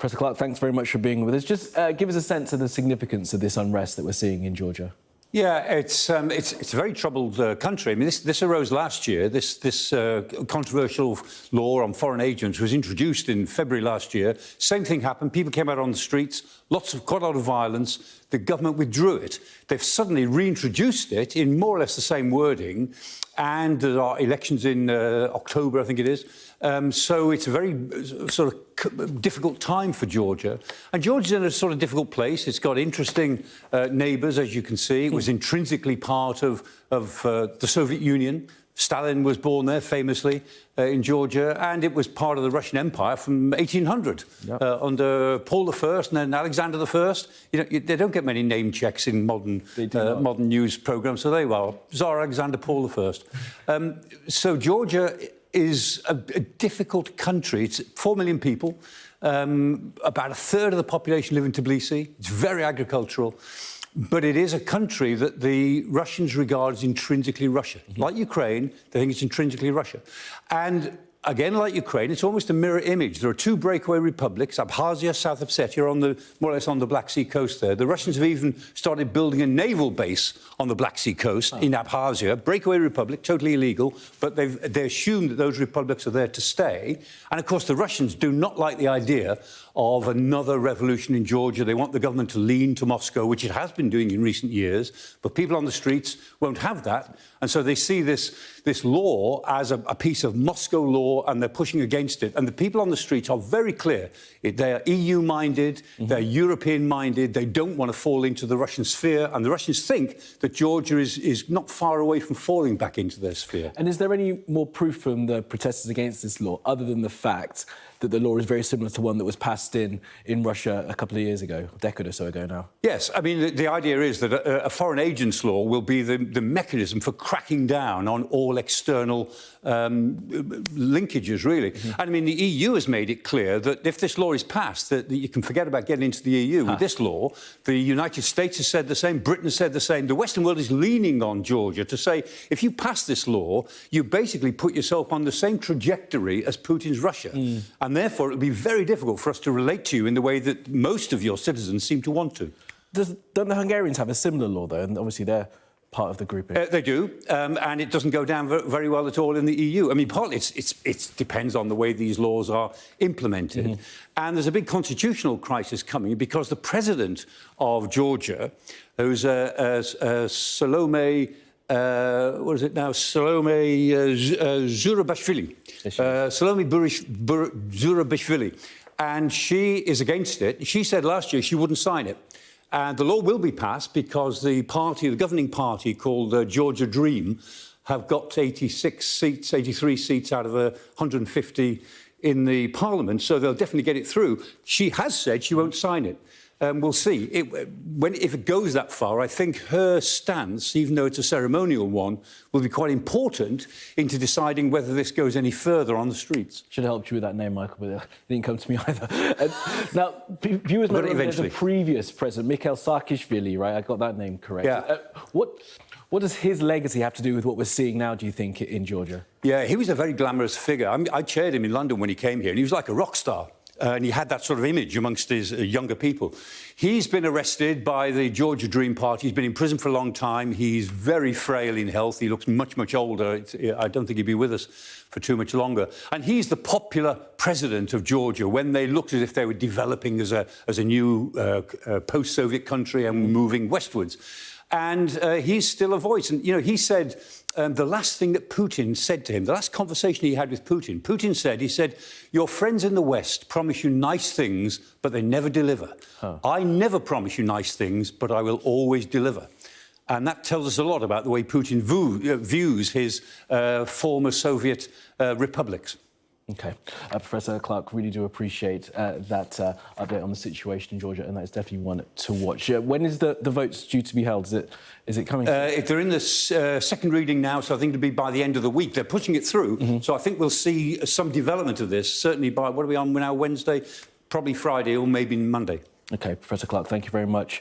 Professor Clarke, thanks very much for being with us. Just give us a sense of the significance of this unrest that we're seeing in Georgia. Yeah, it's a very troubled country. I mean, this arose last year. This controversial law on foreign agents was introduced in February last year. Same thing happened. People came out on the streets. Quite a lot of violence. The government withdrew it. They've suddenly reintroduced it in more or less the same wording. And there are elections in October, I think it is. So it's a very sort of difficult time for Georgia. And Georgia's in a sort of difficult place. It's got interesting neighbours, as you can see. It was intrinsically part of the Soviet Union. Stalin was born there, famously, in Georgia, and it was part of the Russian Empire from 1800, under Paul I and then Alexander I. You know, they don't get many name checks in modern news programmes, so they will. Tsar Alexander Paul I. So Georgia is a difficult country. It's 4 million people. About a third of the population live in Tbilisi. It's very agricultural. But it is a country that the Russians regard as intrinsically Russia. Like Ukraine, they think it's intrinsically Russia. And again, like Ukraine, it's almost a mirror image. There are two breakaway republics, Abkhazia, South Ossetia, more or less on the Black Sea coast there. The Russians have even started building a naval base on the Black Sea coast in Abkhazia. Breakaway republic, totally illegal, but they assume that those republics are there to stay. And of course, the Russians do not like the idea of another revolution in Georgia. They want the government to lean to Moscow, which it has been doing in recent years. But people on the streets won't have that. And so they see this law as a piece of Moscow law, and they're pushing against it. And the people on the streets are very clear. They are EU-minded, they're European-minded, they don't want to fall into the Russian sphere, and the Russians think that Georgia is not far away from falling back into their sphere. And is there any more proof from the protesters against this law, other than the fact that the law is very similar to one that was passed in Russia a couple of years ago, a decade or so ago now? Yes, I mean, the idea is that a foreign agents law will be the mechanism for cracking down on all external linkages, really. And I mean, the EU has made it clear that if this law is passed, that you can forget about getting into the EU with this law. The United States has said the same, Britain has said the same. The Western world is leaning on Georgia to say, if you pass this law, you basically put yourself on the same trajectory as Putin's Russia. And therefore, it'll be very difficult for us to relate to you in the way that most of your citizens seem to want to. Don't the Hungarians have a similar law, though? And obviously they're part of the grouping. They do, and it doesn't go down very well at all in the EU. I mean, partly it depends on the way these laws are implemented. And there's a big constitutional crisis coming because the president of Georgia, who's Salome... what is it now? Salome Zurabishvili. Salome Zurabishvili. And she is against it. She said last year she wouldn't sign it. And the law will be passed because the governing party called Georgia Dream have got 86 seats, 83 seats out of 150 in the parliament. So they'll definitely get it through. She has said she won't sign it. We'll see. If it goes that far, I think her stance, even though it's a ceremonial one, will be quite important into deciding whether this goes any further on the streets. Should have helped you with that name, Michael, but it didn't come to me either. Now, viewers know there's a previous president, Michael Saakashvili, right? I got that name correct. Yeah. What does his legacy have to do with what we're seeing now, do you think, in Georgia? Yeah, he was a very glamorous figure. I chaired him in London when he came here, and he was like a rock star. And he had that sort of image amongst his younger people. He's been arrested by the Georgia Dream Party. He's been in prison for a long time. He's very frail in health. He looks much, much older. I don't think he'd be with us for too much longer. And he's the popular president of Georgia when they looked as if they were developing as a new post-Soviet country and moving westwards. And he's still a voice. And, you know, he said the last thing that Putin said to him, the last conversation he had with Putin, Putin said, your friends in the West promise you nice things, but they never deliver. I never promise you nice things, but I will always deliver. And that tells us a lot about the way Putin views his former Soviet republics. OK. Professor Clarke, really do appreciate that update on the situation in Georgia, and that's definitely one to watch. When is the votes due to be held? Is it coming? They're in the second reading now, so I think it'll be by the end of the week. They're pushing it through, so I think we'll see some development of this, certainly by, what are we on now, Wednesday? Probably Friday or maybe Monday. OK, Professor Clarke, thank you very much.